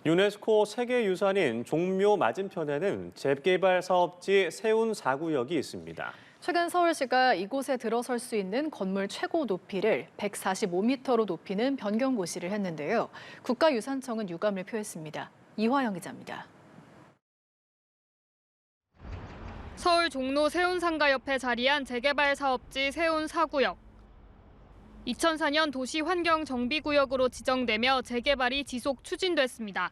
유네스코 세계유산인 종묘 맞은편에는 재개발 사업지 세운 4구역이 있습니다. 최근 서울시가 이곳에 들어설 수 있는 건물 최고 높이를 145m로 높이는 변경 고시를 했는데요. 국가유산청은 유감을 표했습니다. 이화영 기자입니다. 서울 종로 세운상가 옆에 자리한 재개발 사업지 세운 4구역. 2004년 도시환경정비구역으로 지정되며 재개발이 지속 추진됐습니다.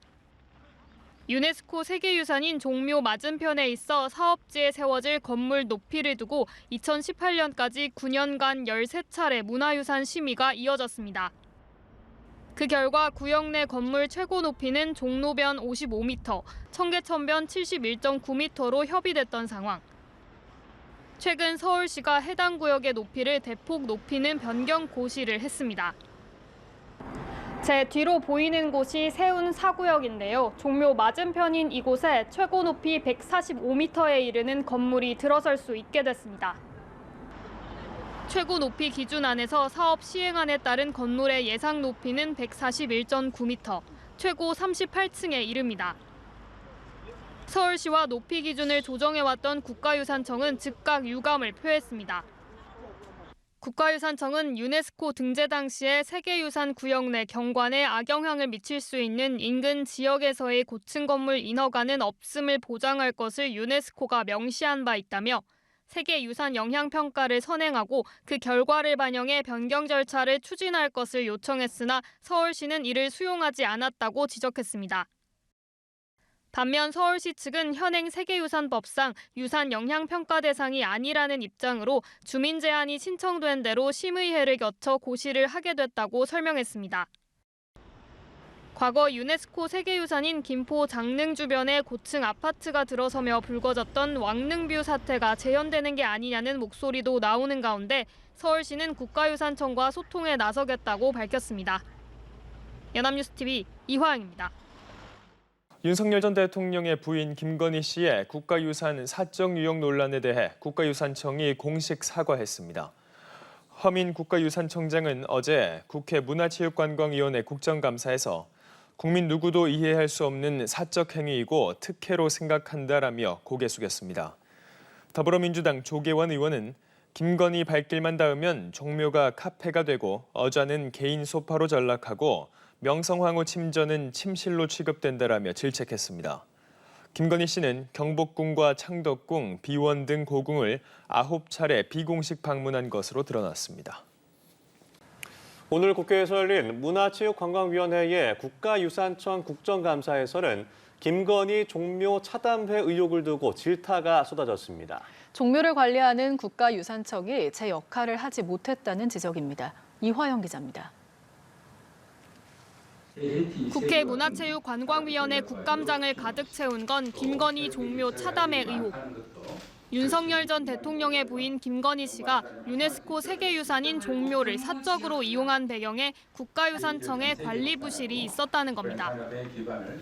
유네스코 세계유산인 종묘 맞은편에 있어 사업지에 세워질 건물 높이를 두고 2018년까지 9년간 13차례 문화유산 심의가 이어졌습니다. 그 결과 구역 내 건물 최고 높이는 종로변 55m, 청계천변 71.9m로 협의됐던 상황. 최근 서울시가 해당 구역의 높이를 대폭 높이는 변경 고시를 했습니다. 제 뒤로 보이는 곳이 세운 4구역인데요. 종묘 맞은편인 이곳에 최고 높이 145m에 이르는 건물이 들어설 수 있게 됐습니다. 최고 높이 기준 안에서 사업 시행안에 따른 건물의 예상 높이는 141.9m, 최고 38층에 이릅니다. 서울시와 높이 기준을 조정해왔던 국가유산청은 즉각 유감을 표했습니다. 국가유산청은 유네스코 등재 당시에 세계유산 구역 내 경관에 악영향을 미칠 수 있는 인근 지역에서의 고층 건물 인허가는 없음을 보장할 것을 유네스코가 명시한 바 있다며 세계유산 영향평가를 선행하고 그 결과를 반영해 변경 절차를 추진할 것을 요청했으나 서울시는 이를 수용하지 않았다고 지적했습니다. 반면 서울시 측은 현행 세계유산법상 유산 영향평가 대상이 아니라는 입장으로 주민 제안이 신청된 대로 심의회를 거쳐 고시를 하게 됐다고 설명했습니다. 과거 유네스코 세계유산인 김포 장릉 주변에 고층 아파트가 들어서며 불거졌던 왕릉뷰 사태가 재현되는 게 아니냐는 목소리도 나오는 가운데 서울시는 국가유산청과 소통에 나서겠다고 밝혔습니다. 연합뉴스TV 이화영입니다. 윤석열 전 대통령의 부인 김건희 씨의 국가유산 사적 유용 논란에 대해 국가유산청이 공식 사과했습니다. 허민 국가유산청장은 어제 국회 문화체육관광위원회 국정감사에서 국민 누구도 이해할 수 없는 사적 행위이고 특혜로 생각한다라며 고개 숙였습니다. 더불어민주당 조계원 의원은 김건희 발길만 닿으면 종묘가 카페가 되고 어좌는 개인 소파로 전락하고 명성황후 침전은 침실로 취급된다라며 질책했습니다. 김건희 씨는 경복궁과 창덕궁, 비원 등 고궁을 9차례 비공식 방문한 것으로 드러났습니다. 오늘 국회에서 열린 문화체육관광위원회의 국가유산청 국정감사에서는 김건희 종묘 차담회 의혹을 두고 질타가 쏟아졌습니다. 종묘를 관리하는 국가유산청이 제 역할을 하지 못했다는 지적입니다. 이화영 기자입니다. 국회 문화체육관광위원회 국감장을 가득 채운 건 김건희 종묘 차담회 의혹. 윤석열 전 대통령의 부인 김건희 씨가 유네스코 세계유산인 종묘를 사적으로 이용한 배경에 국가유산청의 관리 부실이 있었다는 겁니다.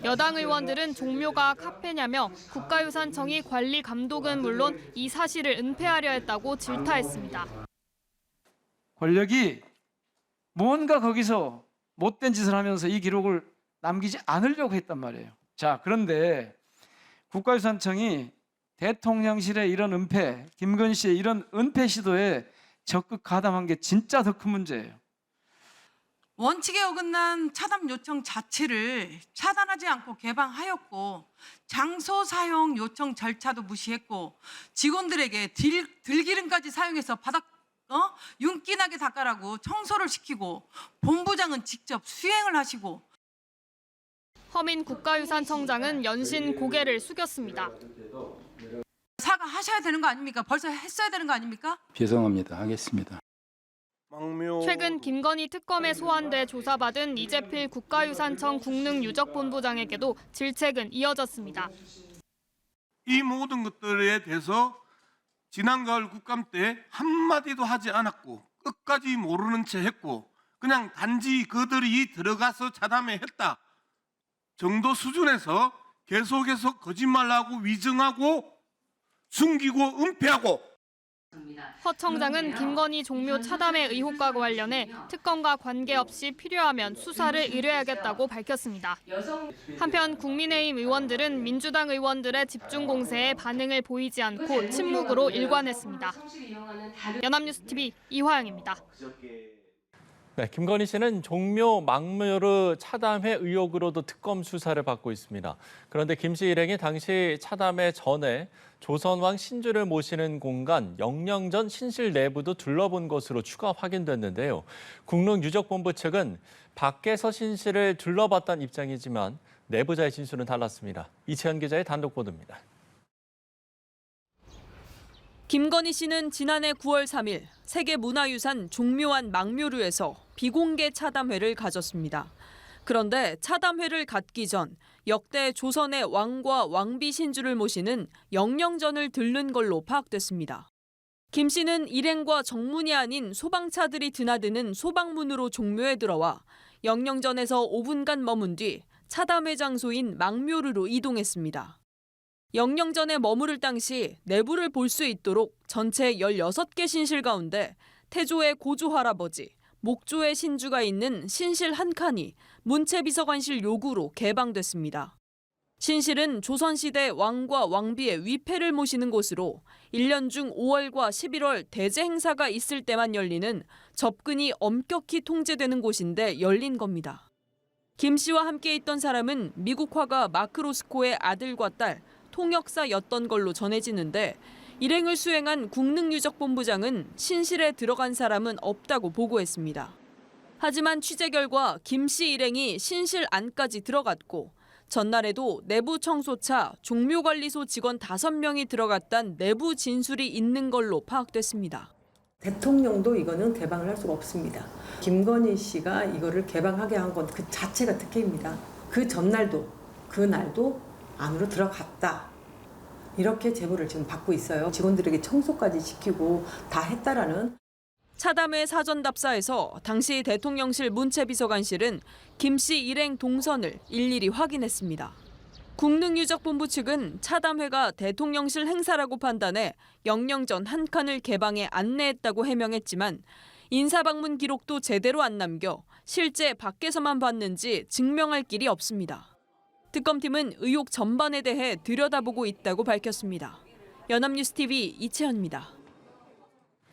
여당 의원들은 종묘가 카페냐며 국가유산청이 관리 감독은 물론 이 사실을 은폐하려 했다고 질타했습니다. 권력이 뭔가 거기서 못된 짓을 하면서 이 기록을 남기지 않으려고 했단 말이에요. 자, 그런데 국가유산청이 대통령실의 이런 은폐, 김건희 씨의 이런 은폐 시도에 적극 가담한 게 진짜 더 큰 문제예요. 원칙에 어긋난 차담 요청 자체를 차단하지 않고 개방하였고 장소 사용 요청 절차도 무시했고 직원들에게 들기름까지 사용해서 바닥 윤기나게 닦아라고 청소를 시키고 본부장은 직접 수행을 하시고. 허민 국가유산청장은 연신 고개를 숙였습니다. 사과하셔야 되는 거 아닙니까? 벌써 했어야 되는 거 아닙니까? 죄송합니다. 하겠습니다. 최근 김건희 특검에 소환돼 조사받은 이재필 국가유산청 국능유적본부장에게도 질책은 이어졌습니다. 이 모든 것들에 대해서 지난 가을 국감 때 한마디도 하지 않았고 끝까지 모르는 채 했고 그냥 단지 그들이 들어가서 차담회 했다 정도 수준에서 계속해서 거짓말하고 위증하고 숨기고 은폐하고 허 청장은 김건희 종묘 차담의 의혹과 관련해 특검과 관계없이 필요하면 수사를 의뢰하겠다고 밝혔습니다. 한편 국민의힘 의원들은 민주당 의원들의 집중 공세에 반응을 보이지 않고 침묵으로 일관했습니다. 연합뉴스TV 이화영입니다. 네, 김건희 씨는 종묘 망묘르 차담회 의혹으로도 특검 수사를 받고 있습니다. 그런데 김 씨 일행이 당시 차담회 전에 조선왕 신주를 모시는 공간 영령전 신실 내부도 둘러본 것으로 추가 확인됐는데요. 국론유적본부 측은 밖에서 신실을 둘러봤다는 입장이지만 내부자의 진술은 달랐습니다. 이채연 기자의 단독 보도입니다. 김건희 씨는 지난해 9월 3일 세계문화유산 종묘안 망묘르에서 비공개 차담회를 가졌습니다. 그런데 차담회를 갖기 전 역대 조선의 왕과 왕비 신주를 모시는 영령전을 들른 걸로 파악됐습니다. 김 씨는 일행과 정문이 아닌 소방차들이 드나드는 소방문으로 종묘에 들어와 영령전에서 5분간 머문 뒤 차담회 장소인 망묘르로 이동했습니다. 영령전에 머무를 당시 내부를 볼 수 있도록 전체 16개 신실 가운데 태조의 고조 할아버지, 목조의 신주가 있는 신실 한 칸이 문체비서관실 요구로 개방됐습니다. 신실은 조선시대 왕과 왕비의 위패를 모시는 곳으로 1년 중 5월과 11월 대제 행사가 있을 때만 열리는 접근이 엄격히 통제되는 곳인데 열린 겁니다. 김 씨와 함께 있던 사람은 미국 화가 마크 로스코의 아들과 딸, 통역사였던 걸로 전해지는데 일행을 수행한 국능유적본부장은 신실에 들어간 사람은 없다고 보고했습니다. 하지만 취재 결과 김 씨 일행이 신실 안까지 들어갔고 전날에도 내부 청소차, 종묘관리소 직원 5명이 들어갔다는 내부 진술이 있는 걸로 파악됐습니다. 대통령도 이거는 개방을 할 수가 없습니다. 김건희 씨가 이거를 개방하게 한 건 그 자체가 특혜입니다. 그 전날도 그날도 안으로 들어갔다. 이렇게 제보를 지금 받고 있어요. 직원들에게 청소까지 시키고 다 했다라는. 차담회 사전 답사에서 당시 대통령실 문체비서관실은 김 씨 일행 동선을 일일이 확인했습니다. 국능유적본부 측은 차담회가 대통령실 행사라고 판단해 영령전 한 칸을 개방해 안내했다고 해명했지만 인사방문 기록도 제대로 안 남겨 실제 밖에서만 봤는지 증명할 길이 없습니다. 특검팀은 의혹 전반에 대해 들여다보고 있다고 밝혔습니다. 연합뉴스TV 이채연입니다.